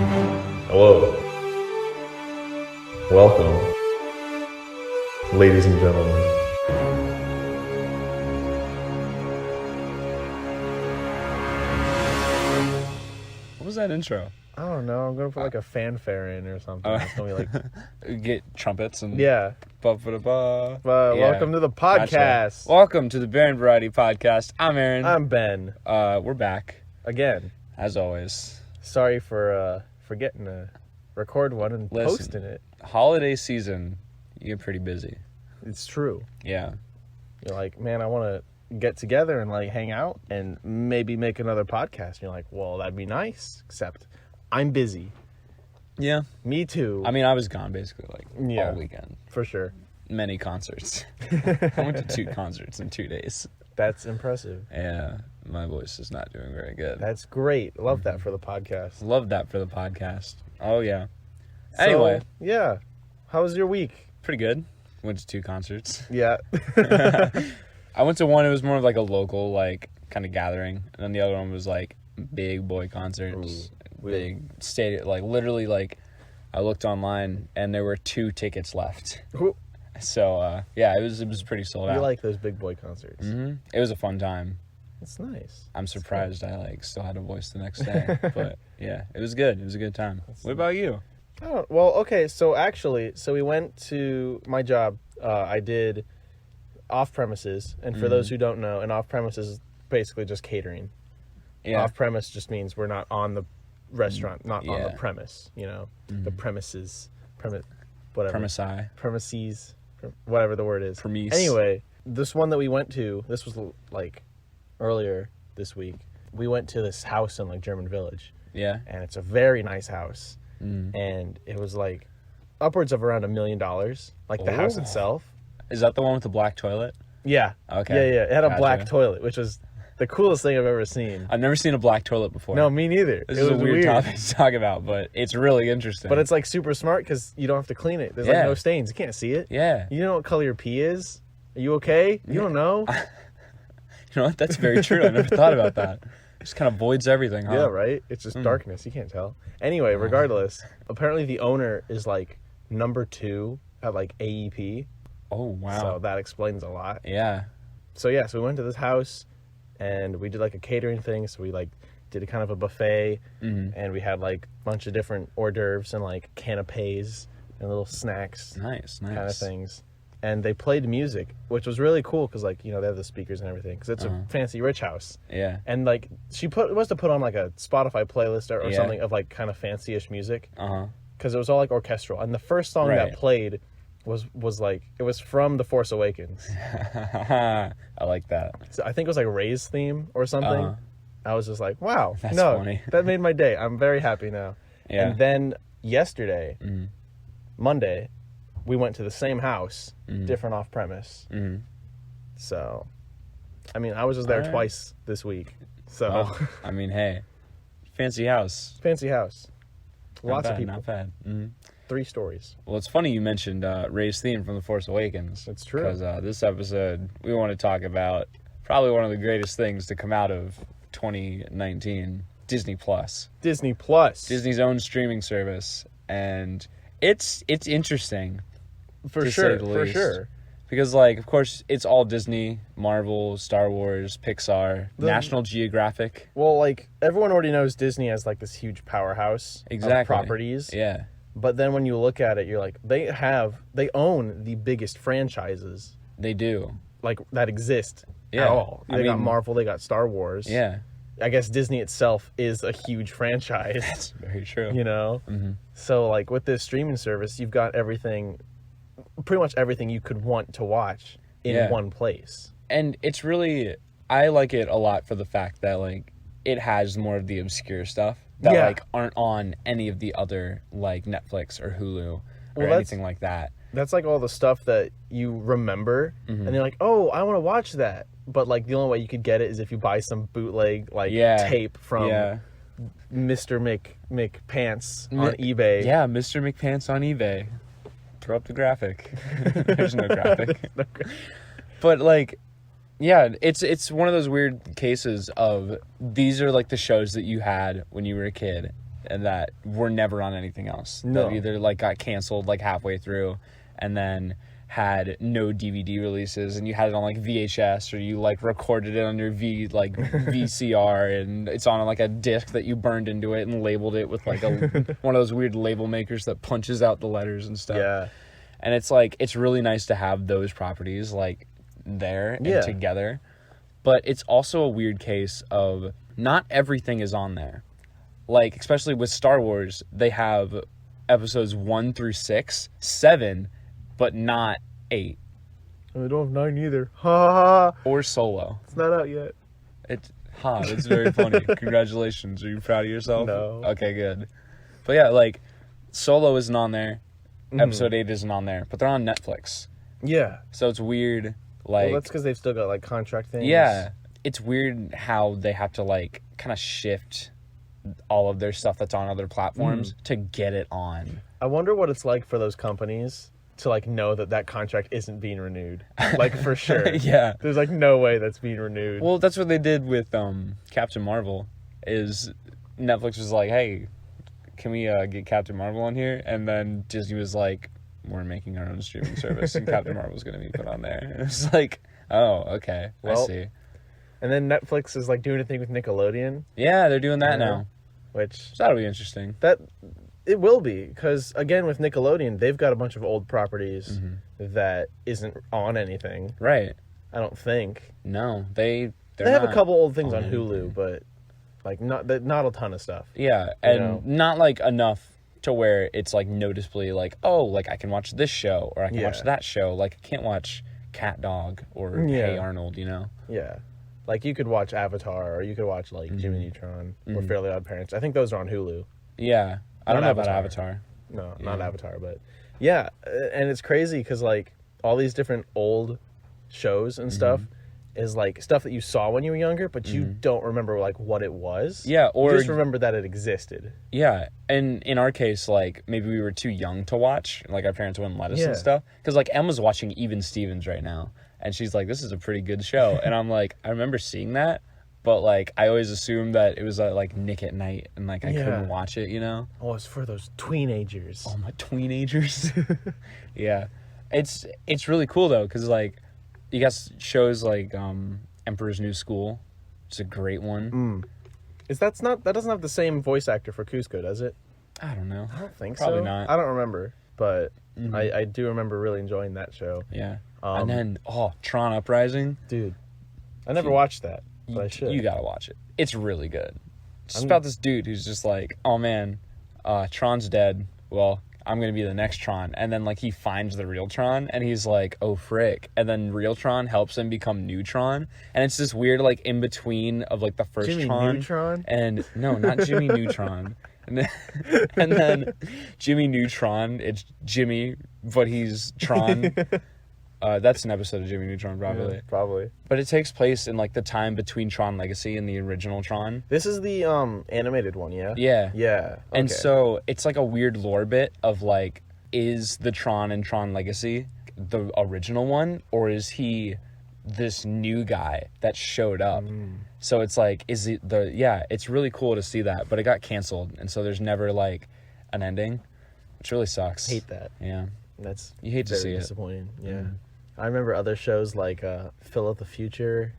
Hello. Welcome, ladies and gentlemen. What was that intro? I don't know. I'm gonna put like a fanfare in or something. It's gonna be like, Get trumpets and yeah. ba-ba-da-ba. Welcome to the podcast. Gotcha. Welcome to the Baron Variety Podcast. I'm Aaron. I'm Ben. We're back Again. as always. Sorry for forgetting to record one and Listen. posting it. Holiday season, you get pretty busy. It's true. Yeah. You're like, man, I want to get together and like hang out and maybe make another podcast. And you're like, well, that'd be nice. Except I'm busy. Yeah. Me too. I mean, I was gone basically Yeah. all weekend. For sure. Many concerts. I went to 2 concerts in 2 days. That's impressive. Yeah. My voice is not doing very good. That's great. Love that for the podcast. Love that for the podcast. Oh, yeah. So, Anyway. yeah. How was your week? Pretty good. Went to 2 concerts. Yeah. I went to one, it was more of like a local, like, kind of gathering. And then the other one was like big boy concerts. Ooh. Big stadium, like literally like I looked online and there were 2 tickets left. Ooh. So, yeah, it was pretty sold out. You like those big boy concerts. It was a fun time. It's nice. I'm surprised I like still had a voice the next day. But yeah, it was good. It was a good time. What about you? Well, okay, so we went to my job. I did off-premises, and for those who don't know, an off-premises is basically just catering. Yeah. Off-premise just means we're not on the restaurant, not on the Yeah. premise, the premises, whatever. Premises, whatever the word is. Premise. Anyway, this one that we went to, this was like earlier this week, we went to this house in like German Village, Yeah. and it's a very nice house. And it was like upwards of around $1 million, like the house Oh. itself. Is that the one with the black toilet? Yeah. Okay. Yeah. It had a Gotcha. black toilet, which was the coolest thing I've ever seen. I've never seen a black toilet before. No, me neither. This It is a was weird topic to talk about, but it's really interesting. But it's like super smart because you don't have to clean it. There's like Yeah. no stains. You can't see it. Yeah. You know what color your pee is? Are you okay? You don't know? You know what? That's very true. I never thought about that. Just kind of voids everything, huh? Yeah, right? It's just darkness. You can't tell. Anyway, regardless, apparently the owner is like number 2 at like AEP. Oh, wow. So that explains a lot. Yeah. So yeah, so we went to this house and we did like a catering thing. So we like did a kind of a buffet and we had like a bunch of different hors d'oeuvres and like canapes and little snacks Nice. kind of things. And they played music, which was really cool because like, they have the speakers and everything because it's a fancy rich house. Yeah. And like she must have put on like a Spotify playlist or Yeah. something of like kind of fancy-ish music Uh-huh. because it was all like orchestral. And the first song Right. that played was like, it was from The Force Awakens. I like that. So I think it was like Rey's theme or something. Uh-huh. I was just like, wow, That's no, funny. that made my day. I'm very happy now. Yeah. And then yesterday, Monday, we went to the same house, different off-premise. So, I mean, I was just there Alright. twice this week. So, Well, I mean, hey. Fancy house. fancy house. Not Lots bad, of people. Not bad. 3 stories. Well, it's funny you mentioned Rey's theme from The Force Awakens. It's true. Because this episode, we want to talk about probably one of the greatest things to come out of 2019, Disney Plus. Disney Plus. Disney's own streaming service. And it's interesting. For to sure, say the for least. sure. Because, like, of course, it's all Disney, Marvel, Star Wars, Pixar, National Geographic. Well, like, everyone already knows Disney as, like, this huge powerhouse Exactly. of properties. Yeah. But then when you look at it, you're like, they own the biggest franchises, They do. like, that exist Yeah. at all. I They got mean- Marvel, they got Star Wars. Yeah. I guess Disney itself is a huge franchise, That's very true. So, like, with this streaming service, you've got everything, pretty much everything you could want to watch in Yeah. one place. And it's really, I like it a lot for the fact that, like, it has more of the obscure stuff that, Yeah. like, aren't on any of the other, like, Netflix or Hulu or Well, that's- anything like that. That's like all the stuff that you remember, and you're like, oh, I want to watch that. But, like, the only way you could get it is if you buy some bootleg, like, Yeah. tape from Yeah. Mr. McPants on eBay. Yeah, Mr. McPants on eBay. Throw up the graphic. There's no graphic. But, like, yeah, it's one of those weird cases of these are, like, the shows that you had when you were a kid. and that were never on anything else. No. That either like got canceled like halfway through, and then had no DVD releases, and you had it on like VHS, or you like recorded it on your VCR, and it's on like a disc that you burned into it and labeled it with like one of those weird label makers that punches out the letters and stuff. Yeah. And it's like, it's really nice to have those properties like there and together. But it's also a weird case of not everything is on there. Like, especially with Star Wars, they have episodes 1 through 6, 7, but not 8. We don't have 9 either. Ha ha. Or Solo. It's not out yet. It's very funny. Congratulations. Are you proud of yourself? No. Okay, good. But yeah, like, Solo isn't on there. Episode 8 isn't on there, but they're on Netflix. Yeah. So it's weird. Like, well, that's because they've still got like contract things. yeah, it's weird how they have to like kind of shift all of their stuff that's on other platforms to get it on. I wonder what it's like for those companies to like know that contract isn't being renewed. Like, for sure. Yeah. There's like no way that's being renewed. Well, that's what they did with Captain Marvel. Is Netflix was like, hey, can we get Captain Marvel on here? And then Disney was like, we're making our own streaming service, and Captain Marvel's going to be put on there. And it's like, oh, okay, I see. And then Netflix is like doing a thing with Nickelodeon. Yeah, they're doing that now, which so that'll be interesting. That it will be, because again with Nickelodeon, they've got a bunch of old properties that isn't on anything. Right. I don't think. No, they have a couple old things on anything. Hulu, but like not a ton of stuff. Yeah, and not like enough to where it's like noticeably like, oh, like I can watch this show or I can watch that show. Like I can't watch Cat Dog or Hey Arnold, you know? Yeah. Like you could watch Avatar, or you could watch like Jimmy Neutron or Fairly Odd Parents. I think those are on Hulu. Yeah. I don't know about Avatar. No, not Avatar, but yeah. And it's crazy because like all these different old shows and stuff is like stuff that you saw when you were younger, but you don't remember like what it was. Yeah, or you just remember that it existed. Yeah, and in our case, like maybe we were too young to watch, like our parents wouldn't let us and stuff. Because like Emma's watching Even Stevens right now, and she's like, "This is a pretty good show," and I'm like, I remember seeing that, but like I always assumed that it was like Nick at Night, and like I couldn't watch it, you know? Oh, it's for those tweenagers. Oh, my tweenagers. Yeah, it's really cool though, because like. You got shows like Emperor's New School. It's a great one. That doesn't have the same voice actor for Kuzco, does it? I don't know. I don't think Probably so. not. I don't remember, but I do remember really enjoying that show. Yeah. And then Tron Uprising. Dude, I never watched that, but I should. You gotta watch it. It's really good. It's about this dude who's just like, oh man, Tron's dead. Well, I'm going to be the next Tron. And then, like, he finds the real Tron, and he's like, oh, frick. And then real Tron helps him become new Tron. And it's this weird, like, in-between of, like, the first Jimmy Tron. Neutron? And, no, not Jimmy Neutron. And then Jimmy Neutron, it's Jimmy, but he's Tron. That's an episode of Jimmy Neutron, probably. Yeah, probably. But it takes place in, like, the time between Tron Legacy and the original Tron. This is the animated one, yeah? Yeah. Yeah. Okay. And so it's like a weird lore bit of like, is the Tron in Tron Legacy the original one, or is he this new guy that showed up? So it's like, is it it's really cool to see that, but it got canceled, and so there's never like an ending, which really sucks. hate that. Yeah. That's You hate to see it. disappointing. Yeah. I remember other shows like Phil of the Future.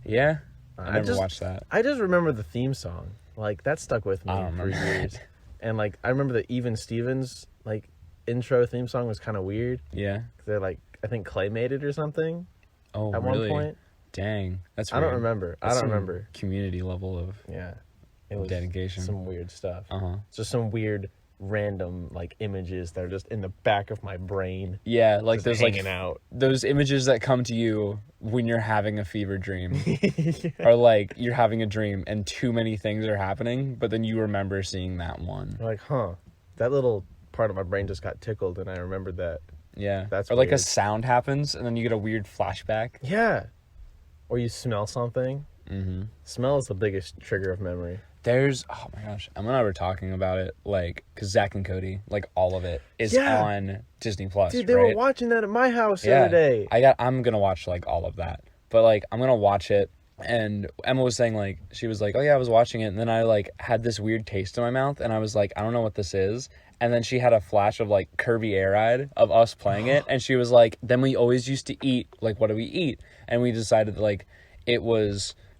Yeah. I never just watched that. I just remember the theme song. Like that stuck with me I don't for remember years. And like I remember the Even Stevens like intro theme song was kind of weird. Yeah. They're like, I think claymated or something Oh, at really? one point. Dang. That's I weird. don't remember. That's I don't some remember. Community level of Yeah. It was dedication. some weird stuff. Uh-huh. Just some weird random like images that are just in the back of my brain. Yeah, like Just there's hanging like out. those images that come to you when you're having a fever dream. Or like you're having a dream and too many things are happening, but then you remember seeing that one. You're like, huh, that little part of my brain just got tickled and I remembered that. Yeah. That's or like a weird. sound happens and then you get a weird flashback. Yeah. Or you smell something. Mm-hmm. Smell is the biggest trigger of memory. There's, oh my gosh, Emma and I were talking about it, like, because Zack and Cody, like, all of it is on Disney Plus. Dude, they were watching that at my house the other day. I'm gonna watch, like, all of that. But, like, I'm gonna watch it And Emma was saying, like, she was like, oh yeah, I was watching it, and then I like had this weird taste in my mouth, and I was like, I don't know what this is. And then she had a flash of like Kirby Air Ride of us playing it, and she was like, then we always used to eat, like, what do we eat? And we decided that, like,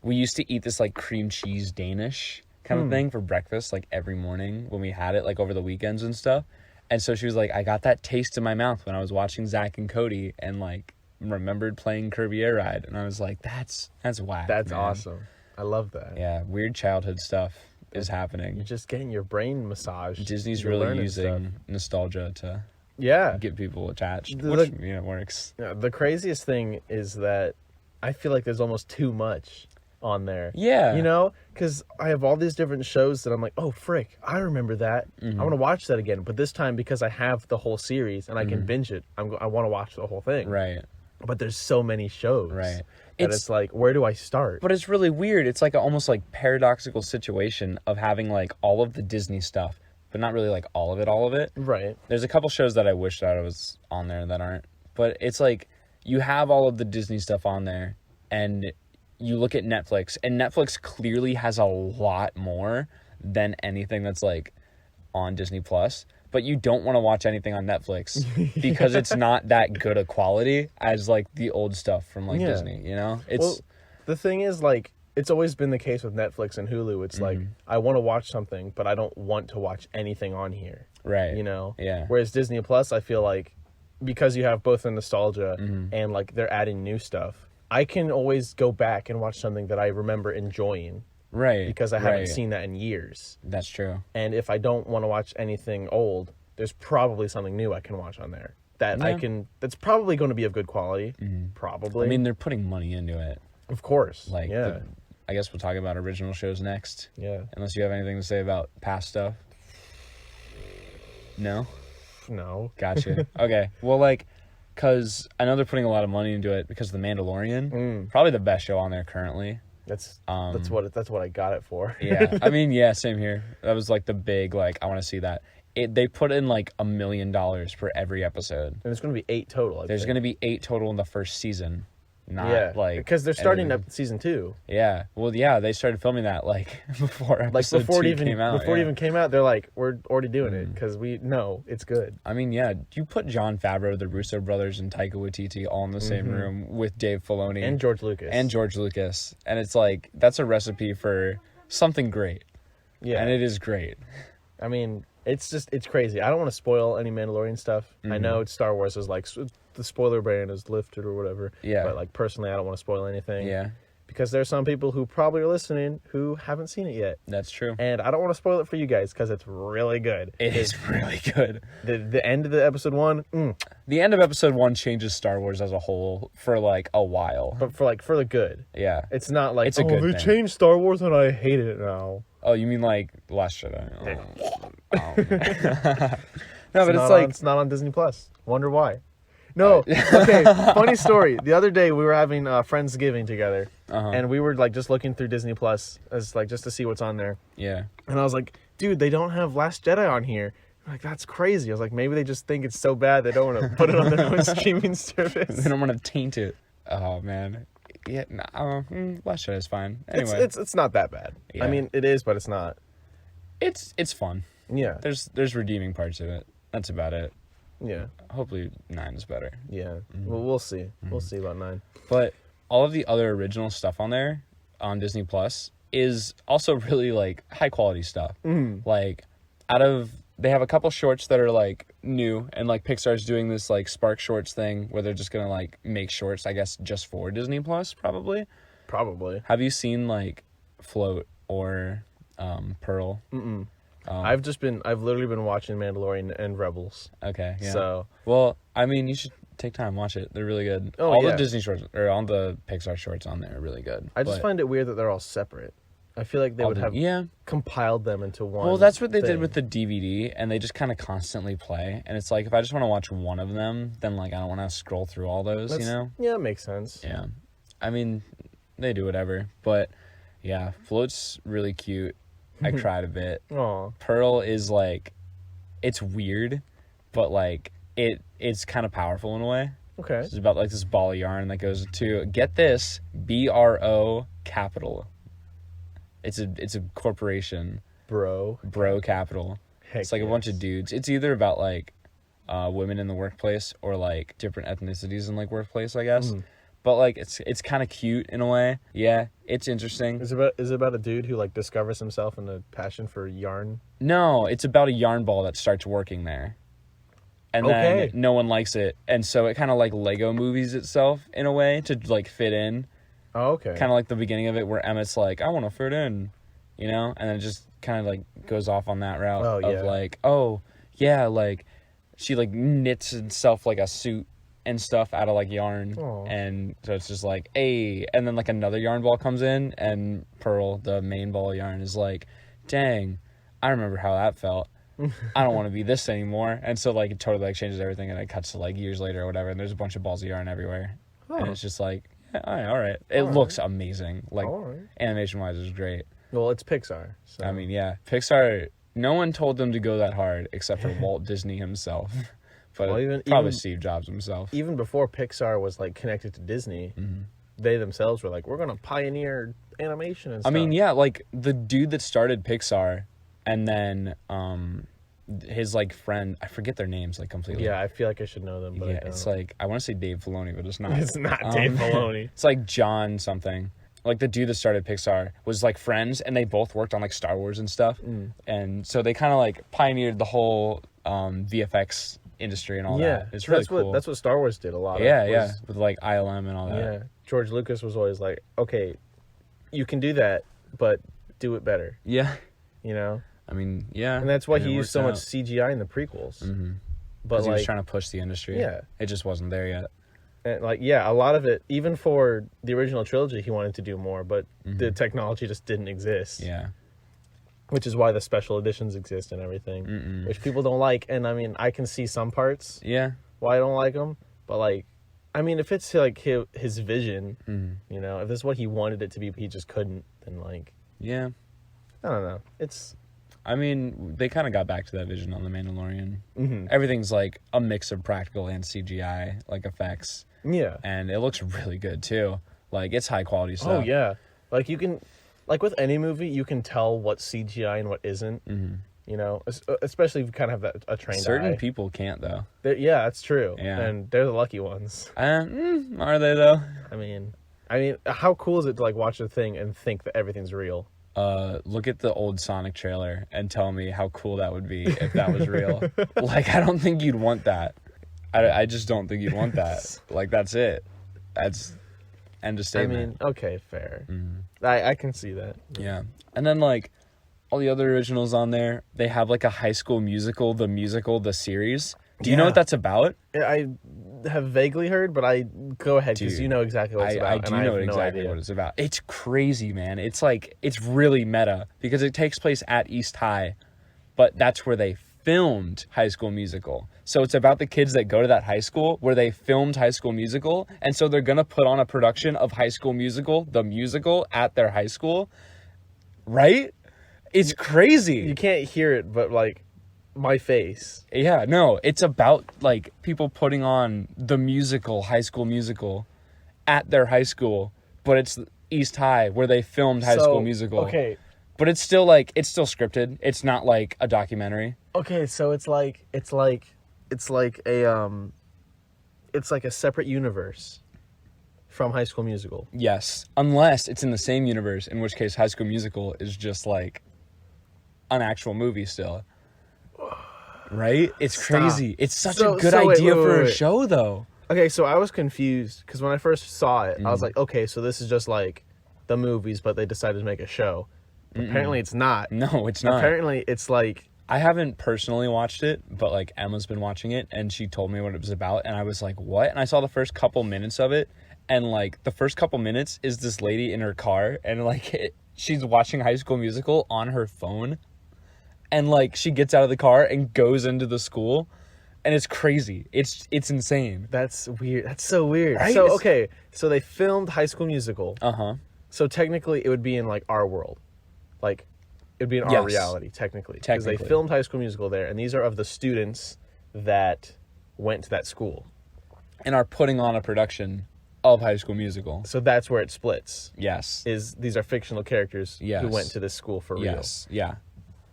we used to eat this like cream cheese Danish kind of thing for breakfast, like every morning when we had it, like over the weekends and stuff. And so she was like, I got that taste in my mouth when I was watching Zach and Cody, and like remembered playing Kirby Air Ride, and I was like, that's whack. That's man. awesome. I love that. Yeah, weird childhood stuff is You're happening. just getting your brain massaged. Disney's You're really learning using stuff. nostalgia to Yeah. get people attached, The- which works. Yeah, the craziest thing is that I feel like there's almost too much on there. Yeah. You know? Because I have all these different shows that I'm like, oh, frick, I remember that. Mm-hmm. I want to watch that again. But this time, because I have the whole series and I can binge it, I want to watch the whole thing. Mm-hmm. Right. But there's so many shows. Right. That it's like, where do I start? But it's really weird. It's like almost like paradoxical situation of having like all of the Disney stuff, but not really like all of it. Right. There's a couple shows that I wish that I was on there that aren't. But it's like you have all of the Disney stuff on there, and you look at Netflix, and Netflix clearly has a lot more than anything that's like on Disney Plus. But you don't want to watch anything on Netflix because it's not that good a quality as like the old stuff from like Yeah. Disney, you know? It's Well, the thing is, like, it's always been the case with Netflix and Hulu. It's like, I want to watch something, but I don't want to watch anything on here. right. You know? Yeah. Whereas Disney Plus, I feel like, because you have both the nostalgia Mm-hmm. and, like, they're adding new stuff, I can always go back and watch something that I remember enjoying Right. because I haven't right. seen that in years. That's true. And if I don't want to watch anything old, there's probably something new I can watch on there that I Yeah. can, that's probably going to be of good quality. Probably. I mean, they're putting money into it. of course. Like, yeah. I guess we'll talk about original shows next. Yeah. Unless you have anything to say about past stuff. No? No. Gotcha. Okay. Well, like, because I know they're putting a lot of money into it because The Mandalorian, Mm. probably the best show on there currently. That's what I got it for. Yeah. I mean, yeah, same here. That was like the big, like, I want to see that. They put in like $1 million for every episode. And it's going to be 8 total. There's going to be 8 total in the first season. Not like because they're starting edited. up season 2. Yeah. Well, yeah, they started filming that like before Like episode before 2 it even came out. before it yeah. even came out, they're like, we're already doing it because we know it's good. I mean, yeah, you put Jon Favreau, the Russo brothers, and Taika Waititi all in the same room with Dave Filoni And George Lucas. and George Lucas, and it's like that's a recipe for something great, yeah, and it is great. I mean, it's crazy. I don't want to spoil any Mandalorian stuff. I know it's Star Wars is like the spoiler ban is lifted or whatever. Yeah. But like personally, I don't want to spoil anything. Yeah, Because there's some people who probably are listening who haven't seen it yet, that's true. and I don't want to spoil it for you guys because it's really good. It is really good. The end of the episode 1. The end of episode 1 changes Star Wars as a whole for like a while. But for the good. Yeah. It's not like, It's a good they thing. changed Star Wars and I hate it now. Oh, you mean like Last Jedi? Oh. No, but it's like it's not on Disney Plus. Wonder why. No. Okay, funny story. The other day we were having Friendsgiving together, and we were like just looking through Disney Plus as like just to see what's on there. Yeah. And I was like, dude, they don't have Last Jedi on here. I'm like, that's crazy. I was like, maybe they just think it's so bad they don't want to put it on their own streaming service. They don't want to taint it. Oh man. Yeah. Last Jedi is fine. Anyway, It's not that bad. Yeah. I mean, it is, but it's not. it's fun. Yeah. There's redeeming parts of it. That's about it. Yeah. Hopefully 9 is better. Yeah. Well, we'll see. We'll see about 9. But all of the other original stuff on there on Disney Plus is also really like high quality stuff. Like they have a couple shorts that are like new, and like Pixar's doing this like Spark Shorts thing where they're just gonna like make shorts, I guess, just for Disney Plus probably. Probably. Have you seen like Float or Pearl? I've literally been watching Mandalorian and Rebels. Okay, yeah. So Well, I mean, you should take time, watch it. They're really good. Oh, all yeah. the Disney shorts or all the Pixar shorts on there are really good. I just find it weird that they're all separate. I feel like they would have compiled them into one. Well, that's what they did thing. with the DVD, and they just kind of constantly play. And it's like if I just want to watch one of them, then like I don't want to scroll through all those, you know? Yeah, it makes sense. Yeah. I mean, they do whatever, but yeah, Float's really cute. I cried a bit. Aw. Pearl is like, it's weird, but like it's kind of powerful in a way. Okay. It's about like this ball of yarn that goes to, get this, BROKLY. Capital. It's a corporation, Bro. Bro Capital. Heck It's like a bunch of yes. dudes. It's either about like women in the workplace or like different ethnicities in like workplace, I guess. But like it's kind of cute in a way. Yeah, it's interesting. Is it about a dude who like discovers himself and a passion for yarn? No, it's about a yarn ball that starts working there. And Okay. then no one likes it. And so it kind of like Lego movies itself in a way to like fit in. Oh, okay. Kind of like the beginning of it where Emmett's like, I want to fit in, you know? And then it just kind of like goes off on that route Oh, yeah. of like, oh, yeah, like she like knits herself like a suit and stuff out of like yarn. Aw. And so it's just like, hey. And then like another yarn ball comes in and Pearl, the main ball of yarn, is like, dang, I remember how that felt. I don't want to be this anymore. And so like it totally like changes everything, and it cuts to like years later or whatever, and there's a bunch of balls of yarn everywhere. Huh. And it's just like, yeah, all right. It All looks amazing. Like All right. animation wise, it's great. Well, it's Pixar. So. I mean, yeah, Pixar. No one told them to go that hard except for Walt Disney himself, but Well, probably even Steve Jobs himself. even before Pixar was like connected to Disney, they themselves were like, we're gonna pioneer animation and I stuff. mean, yeah, like the dude that started Pixar, and then his like friend, I forget their names like completely. Yeah, I feel like I should know them, but Yeah, I don't. it's like I want to say Dave Filoni, but it's not. It's not Dave Filoni. It's like John something. Like the dude that started Pixar was like friends, and they both worked on like Star Wars and stuff. And so they kind of like pioneered the whole VFX industry and all Yeah, that. It's really that's cool. What Star Wars did a lot. yeah, of, yeah, was- with like ILM and all that. yeah. George Lucas was always like, okay, you can do that, but do it better. Yeah. You know, I mean, yeah. and that's why and he it used so worked much out. CGI in the prequels. But Because he was like, trying to push the industry. Yeah. It just wasn't there yet. and like, yeah, a lot of it, even for the original trilogy, he wanted to do more, but the technology just didn't exist. Yeah. Which is why the special editions exist and everything, which people don't like. And I mean, I can see some parts Yeah. why I don't like them, but like, I mean, if it's like his vision, you know, if this is what he wanted it to be, but he just couldn't, then like, Yeah. I don't know. It's I mean, they kind of got back to that vision on The Mandalorian. Mm-hmm. Everything's like a mix of practical and CGI, like effects. yeah. And it looks really good too. Like it's high quality stuff. Oh yeah. Like you can, like with any movie, you can tell what's CGI and what isn't. You know, especially if you kind of have a trained Certain eye. people can't though. Yeah, that's true. Yeah. And they're the lucky ones. Are they though? I mean, how cool is it to like watch a thing and think that everything's real? Look at the old Sonic trailer and tell me how cool that would be if that was real. Like, I don't think you'd want that. I just don't think you'd want that. Like, that's it. That's end of I statement. mean, okay, fair. I can see that. Yeah. And then, like, all the other originals on there, they have, like, a High School Musical, the series. Do you know Yeah. what that's about? I have vaguely heard, but I go ahead because Dude, you know exactly what it's about. I do and know have no exactly idea. what it's about. It's crazy, man. It's like, it's really meta because it takes place at East High, but that's where they filmed High School Musical. So it's about the kids that go to that high school where they filmed High School Musical. And so they're going to put on a production of High School Musical, the musical, at their high school. Right? It's crazy. You can't hear it, but like my face. Yeah, no, it's about like people putting on the musical, High School Musical, at their high school, but it's East High where they filmed High School Musical. Okay. But it's still scripted. It's not like a documentary. Okay, so it's like a separate universe from High School Musical. Yes, unless it's in the same universe, in which case High School Musical is just like an actual movie still. Right? It's crazy. It's such a good wait, idea for a wait. show though. Okay, so I was confused because when I first saw it, I was like, okay, so this is just like the movies, but they decided to make a show. Apparently, it's not. No, it's not. Apparently, it's like I haven't personally watched it, but like Emma's been watching it and she told me what it was about and I was like, what? And I saw the first couple minutes of it and like the first couple minutes is this lady in her car and like she's watching High School Musical on her phone and like she gets out of the car and goes into the school and it's crazy. It's insane. that's weird. That's so weird. Right? So okay, so they filmed High School Musical. Uh-huh. So technically, it would be in like our world, like it would be in our Yes. reality technically, because they Technically. filmed High School Musical there, and these are of the students that went to that school. And are putting on a production of High School Musical. So that's where it splits. Yes. These are fictional characters Yes. who went to this school for real. Yes. Yeah.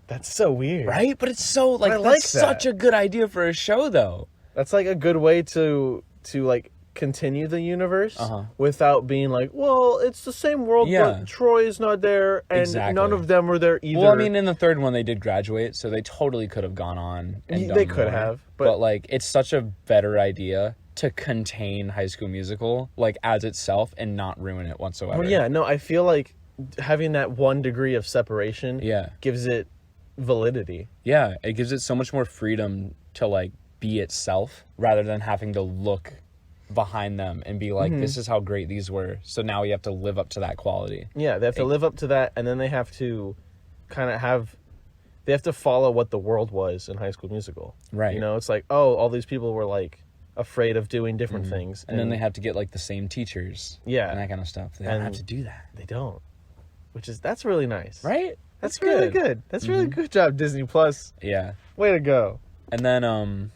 That's so weird. Right? But it's so like I that's like that. such a good idea for a show though. That's like a good way to like continue the universe Uh-huh. without being like, well, it's the same world, Yeah. but Troy is not there, and Exactly. none of them are there either. Well, I mean, in the third one they did graduate, so they totally could have gone on and done They could more. have, but like it's such a better idea to contain High School Musical like as itself and not ruin it whatsoever. Well, yeah, no, I feel like having that 1 degree of separation Yeah. gives it validity. Yeah, it gives it so much more freedom to like be itself rather than having to look behind them and be like, this is how great these were. So now we have to live up to that quality. Yeah, they have to live up to that, and then they have to kind of they have to follow what the world was in High School Musical. Right. You know, it's like, oh, all these people were like afraid of doing different things. And then they have to get like the same teachers. Yeah. And that kind of stuff. They don't have And- to do that. They don't. That's really nice. Right? That's really good. That's really good job, Disney Plus. Yeah. Way to go. And then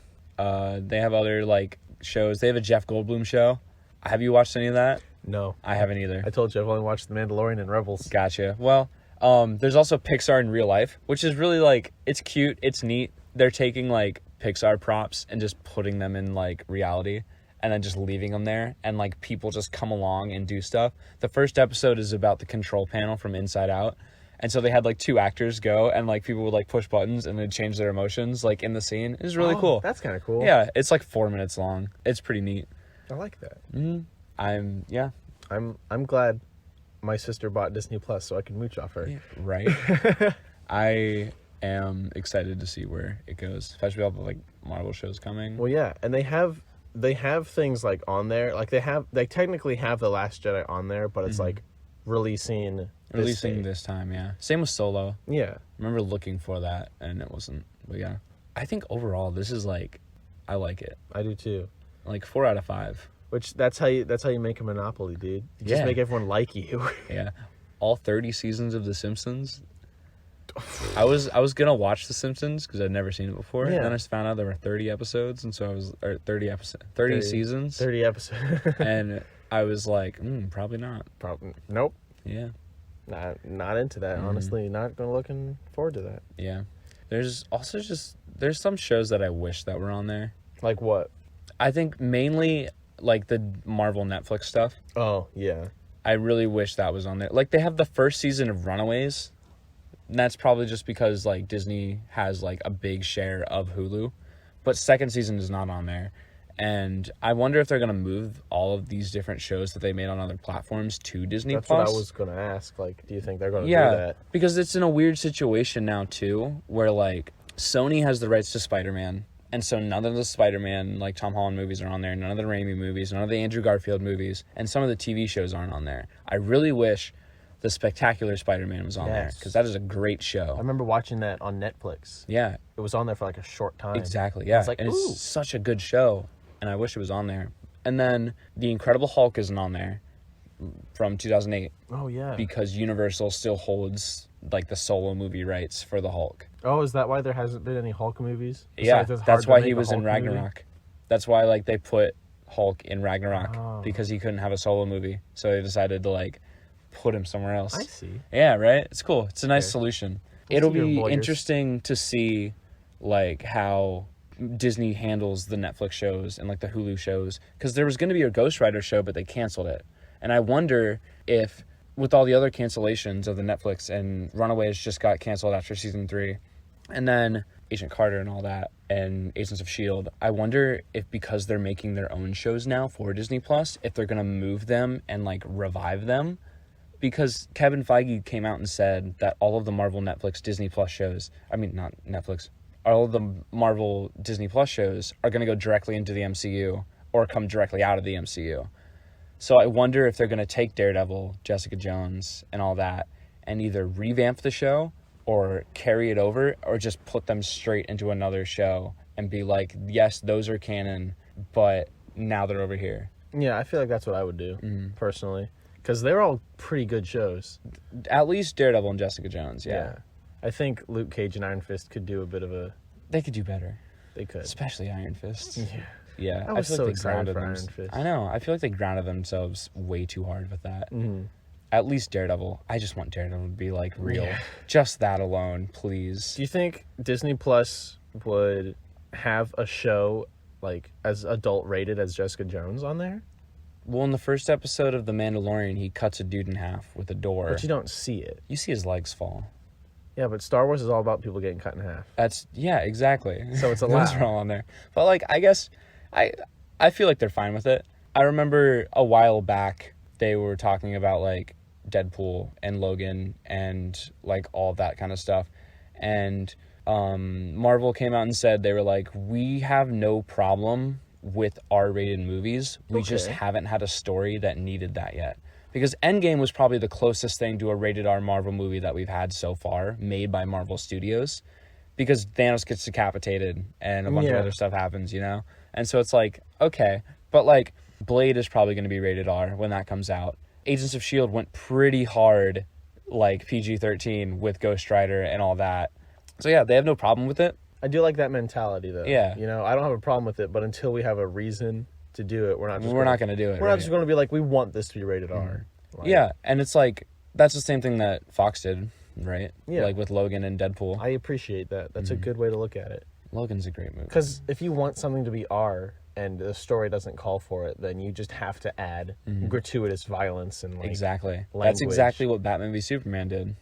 they have other like shows. They have a Jeff Goldblum show. Have you watched any of that? No. I haven't either. I told you I've only watched The Mandalorian and Rebels. Gotcha. Well, there's also Pixar in real life, which is really like, it's cute, it's neat. They're taking like Pixar props and just putting them in like reality and then just leaving them there, and like people just come along and do stuff. The first episode is about the control panel from Inside Out. And so they had like 2 actors go, and like people would like push buttons and they'd change their emotions like in the scene. It was really Oh, cool. That's kind of cool. Yeah, it's like 4 minutes long. It's pretty neat. I like that. Yeah. I'm glad my sister bought Disney Plus so I can mooch off her. Right. I am excited to see where it goes, especially all the like Marvel shows coming. Well, yeah, and they have things like on there. Like they technically have The Last Jedi on there, but it's like releasing This time, yeah. Same with Solo. Yeah. I remember looking for that and it wasn't. But yeah, I think overall this is like, I like it. I do too. Like 4 out of 5. Which that's how you make a monopoly, dude. You just Yeah. make everyone like you. Yeah, all 30 seasons of The Simpsons. I was gonna watch The Simpsons because I'd never seen it before. Yeah. And then I just found out there were 30 episodes, and so I was 30 seasons, 30 episodes. and I was like, probably not. Probably nope. Yeah, Not into that. Honestly, not gonna looking forward to that. yeah. There's also there's some shows that I wish that were on there. Like what? I think mainly like the Marvel Netflix stuff. Oh yeah. I really wish that was on there. Like they have the first season of Runaways. And that's probably just because like Disney has like a big share of Hulu, but second season is not on there. And I wonder if they're going to move all of these different shows that they made on other platforms to Disney That's Plus. what I was gonna ask. Like, do you think they're gonna do Yeah, that? because it's in a weird situation now too, where like Sony has the rights to Spider-Man, and so none of the Spider-Man like Tom Holland movies are on there, none of the Raimi movies, none of the Andrew Garfield movies, and some of the TV shows aren't on there. I really wish the Spectacular Spider-Man was on there, Yes. because that is a great I show. remember watching that on Netflix. Yeah, It was on there for like a short time. exactly. Yeah, like, and ooh. it's such a good show, and I wish it was on there. And then The Incredible Hulk isn't on there from 2008 Oh yeah. because Universal still holds like the solo movie rights for the Hulk. Oh, is that why there hasn't been any Hulk movies? Yeah, Besides, it's hard that's to why make he a was in Hulk movie? Ragnarok. That's why like they put Hulk in Ragnarok Oh. because he couldn't have a solo movie, so they decided to like put him somewhere else. I see. Yeah, right. It's cool. It's a nice Okay. solution. We'll It'll see your be lawyers. interesting to see like how Disney handles the Netflix shows and like the Hulu shows, because there was going to be a Ghost Rider show, but they canceled it. And I wonder if with all the other cancellations of the Netflix, and Runaways just got canceled after season 3, and then Agent Carter and all that, and Agents of S.H.I.E.L.D., I wonder if because they're making their own shows now for Disney Plus, if they're going to move them and like revive them. Because Kevin Feige came out and said that all of the Marvel Netflix Disney Plus shows, I mean, not Netflix, all of the Marvel Disney Plus shows are going to go directly into the MCU or come directly out of the MCU. So I wonder if they're going to take Daredevil, Jessica Jones, and all that, and either revamp the show or carry it over, or just put them straight into another show and be like, yes, those are canon, but now they're over here. Yeah, I feel like that's what I would do Mm-hmm. personally, because they're all pretty good shows. At least Daredevil and Jessica Jones, yeah. I think Luke Cage and Iron Fist could do a bit of a. They could do better, They could. especially Iron Fist. Yeah. Yeah, I was feel so like they excited grounded for them. Iron Fist. I know. I feel like they grounded themselves way too hard with that. Mm-hmm. At least Daredevil. I just want Daredevil to be like real. Yeah. Just that alone, please. Do you think Disney Plus would have a show like as adult rated as Jessica Jones on there? Well, in the first episode of The Mandalorian, he cuts a dude in half with a door. But you don't see it. You see his legs fall. Yeah, but Star Wars is all about people getting cut in half. Yeah, exactly. So it's Those allowed. are all on there. But like, I guess I feel like they're fine with it. I remember a while back they were talking about like Deadpool and Logan and like all that kind of stuff, and Marvel came out and said they were like, we have no problem with R-rated movies, we just Okay. haven't had a story that needed that yet. Because Endgame was probably the closest thing to a rated R Marvel movie that we've had so far, made by Marvel Studios, because Thanos gets decapitated and a bunch of Yeah. other stuff happens, you know? And so it's like, okay, but like Blade is probably going to be rated R when that comes out. Agents of S.H.I.E.L.D. went pretty hard, like PG-13 with Ghost Rider and all that. So yeah, they have no problem with it. I do like that mentality though. Yeah. You know, I don't have a problem with it, but until we have a reason to do it, we're not Going to do it. We're right? not just going to be like, we want this to be rated R. Like, Yeah, and it's like, that's the same thing that Fox did, right? Yeah. Like with Logan and Deadpool. I appreciate that. That's a good way to look at it. Logan's a great movie. Because if you want something to be R and the story doesn't call for it, then you just have to add gratuitous violence and like. Exactly. That's language. exactly what Batman v Superman did.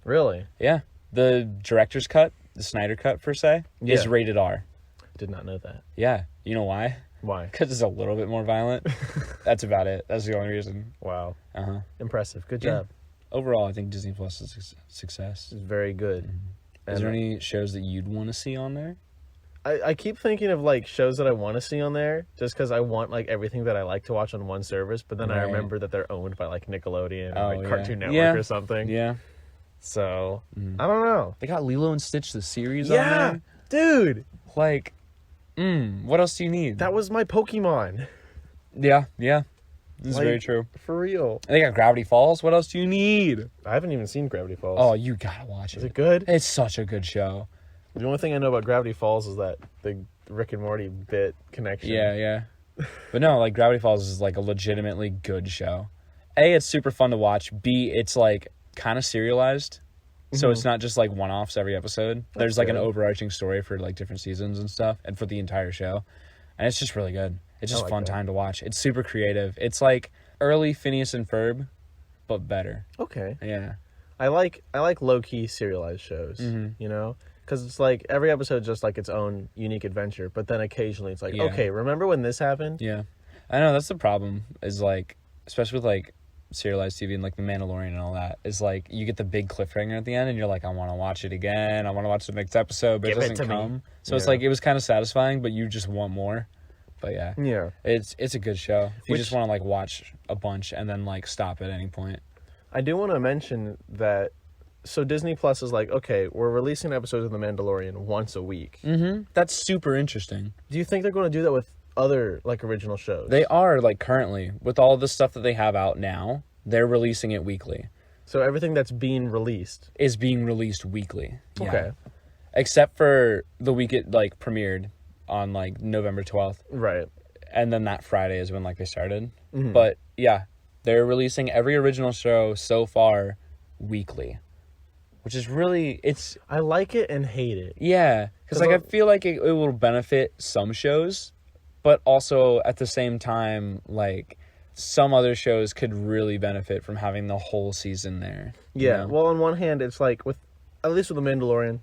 Really? Yeah. The director's cut, the Snyder cut per se, is Yeah. rated R. Did not know that. Yeah. You know why? Why? Because it's a little bit more violent. That's about it. That's the only reason. Wow. Uh-huh. Impressive. Good Yeah. job. Overall, I think Disney Plus is a success. It's very good. Is there any shows that you'd want to see on there? I keep thinking of like shows that I want to see on there just because I want like everything that I like to watch on one service, but then I Right. remember that they're owned by like Nickelodeon Oh, or like yeah. Cartoon Network Yeah. or something. Yeah. So I don't know. They got Lilo and Stitch the series on Yeah, there. dude, Like, what else do you need? that was my Pokemon. Yeah. This is Like, very true. For real. And they got Gravity Falls. What else do you need? I haven't even seen Gravity Falls. Oh, you gotta watch Is it. it good? It's such a good show. The only thing I know about Gravity Falls is that the Rick and Morty bit connection. Yeah. But no, like Gravity Falls is like a legitimately good show. A, it's super fun to watch. B, it's like kind of serialized. So it's not just like one-offs every episode. There's like an good. overarching story for like different seasons and stuff and for the entire show. And it's just really good. It's just like fun that. time to watch. It's super creative. It's like early Phineas and Ferb, but better. Okay. Yeah. I like low key serialized shows. You know, because it's like every episode just like its own unique adventure. But then occasionally it's like, Yeah. okay, remember when this happened? Yeah. I know that's the problem is like, especially with like serialized TV and like The Mandalorian and all that, is like you get the big cliffhanger at the end and you're like, I want to watch it again. I want to watch the next episode, but Give it it doesn't to me. come. So it's Yeah. like, it was kind of satisfying, but you just want more. But yeah, Yeah. it's a good show. If you Which- just want to like watch a bunch and then like stop at any point. I do want to mention that. So Disney Plus is like, okay, we're releasing episodes of The Mandalorian once a week. That's super interesting. Do you think they're going to do that with other like original shows? They are like currently with all the stuff that they have out now, they're releasing it weekly. So everything that's being released. Is being released weekly. Yeah. Okay. Except for the week it like premiered on like November 12th. Right. And then that Friday is when like they started. But yeah, they're releasing every original show so far weekly, which is really, it's, I like it and hate it. yeah. Because 'Cause like I I'll- feel like it will benefit some shows, but also at the same time, like some other shows could really benefit from having the whole season there. you Yeah. know? Well, on one hand, it's like with, at least with The Mandalorian,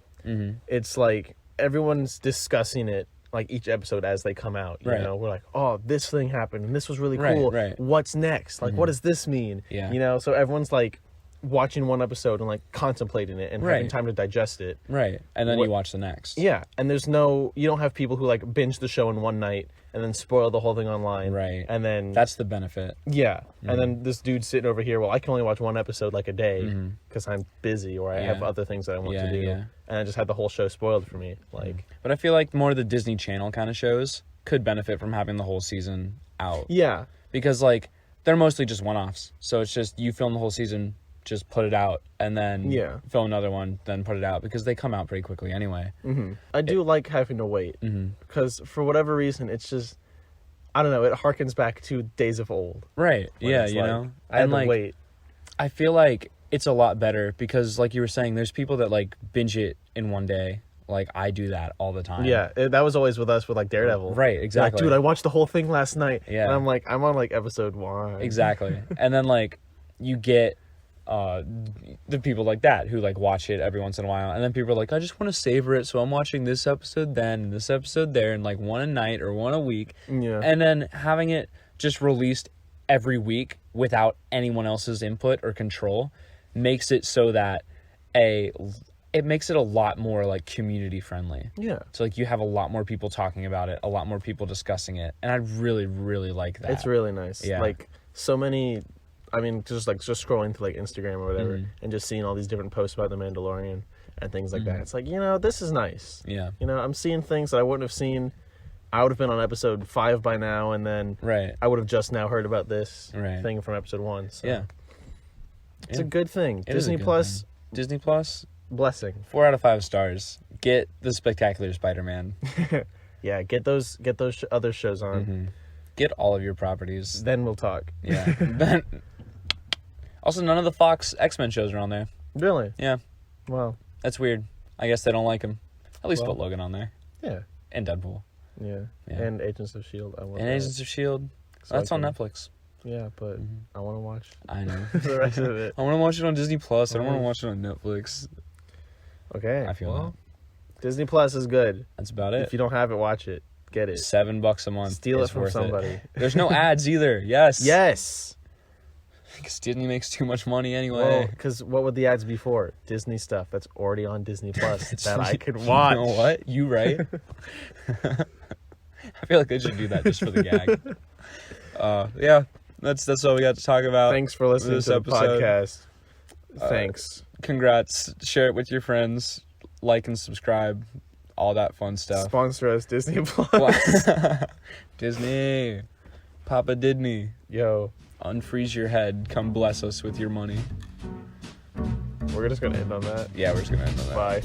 it's like everyone's discussing it like each episode as they come out. You Right. know, we're like, oh, this thing happened and this was really Right, cool. right. What's next? Like, what does this mean? Yeah. You know, so everyone's like watching one episode and like contemplating it and having Right. time to digest it. Right. And then What- you watch the next. Yeah, and there's no, you don't have people who like binge the show in one night and then spoil the whole thing online. Right. And then That's the benefit. yeah, and then this dude sitting over here. Well, I can only watch one episode like a day because I'm busy or I have Yeah. other things that I want Yeah, to do, yeah. and I just had the whole show spoiled for me. Like, But I feel like more of the Disney Channel kind of shows could benefit from having the whole season out. yeah, Because, like, they're mostly just one-offs. So it's just you film the whole season, just put it out, and then Yeah. film another one, then put it out. Because they come out pretty quickly anyway. I do like having to wait because for whatever reason, it's just I don't know. It harkens back to days of old. Right. when Yeah, it's you like, know? I had And to like, wait. I feel like it's a lot better because, like you were saying, there's people that like binge it in one day. Like I do that all the time. Yeah, that was always with us with like Daredevil. Right, Like, exactly. dude, I watched the whole thing last night. Yeah. And I'm like, I'm on like episode 1. Exactly. And then like you get the people like that who like watch it every once in a while, and then people are like, I just want to savor it, so I'm watching this episode then and this episode there, and like one a night or one a week. Yeah. And then having it just released every week without anyone else's input or control makes it so that it makes it a lot more like community friendly. Yeah. So like you have a lot more people talking about it, a lot more people discussing it, and I really, really like that. It's really nice. Yeah. Like so many, I mean, just scrolling through like Instagram or whatever, and just seeing all these different posts about the Mandalorian and things like that. It's like, this is nice. Yeah. I'm seeing things that I wouldn't have seen. I would have been on episode 5 by now, and then Right. I would have just now heard about this Right. thing from episode 1. So Yeah. it's a good thing. It is a Disney good Plus, thing. Disney Plus, blessing. 4 out of 5 stars. Get the Spectacular Spider-Man. Yeah, get those other shows on. Get all of your properties. Then we'll talk. Yeah. Then, also, none of the Fox X-Men shows are on there. Really? Yeah, Wow. that's weird. I guess they don't like him. At least Well. put Logan on there. Yeah. And Deadpool. Yeah. Yeah. And Agents of S.H.I.E.L.D. I want And that. Agents of S.H.I.E.L.D. So That's I on can- Netflix. Yeah, but I want to watch I know. the rest of it. I want to watch it on Disney Plus. I don't want to Mhm. watch it on Netflix. Okay. I feel well, Disney Plus is good. That's about it. If you don't have it, watch it. Get it. $7 a month. Steal it is from worth somebody. There's no ads either. Yes. Yes. Because Disney makes too much money Well, anyway. because what would the ads be for? Disney stuff that's already on Disney Plus that I could You watch. know what? You right. I feel like they should do that just for the gag. Yeah, that's all we got to talk about. Thanks for listening This to the episode. podcast. Thanks. Congrats. Share it with your friends. Like and subscribe. All that fun stuff. Sponsor us, Disney Plus. Disney. Papa Disney. Yo, Unfreeze your head. Come bless us with your money. we're just gonna end on that. Yeah, we're just going to end on that. Bye.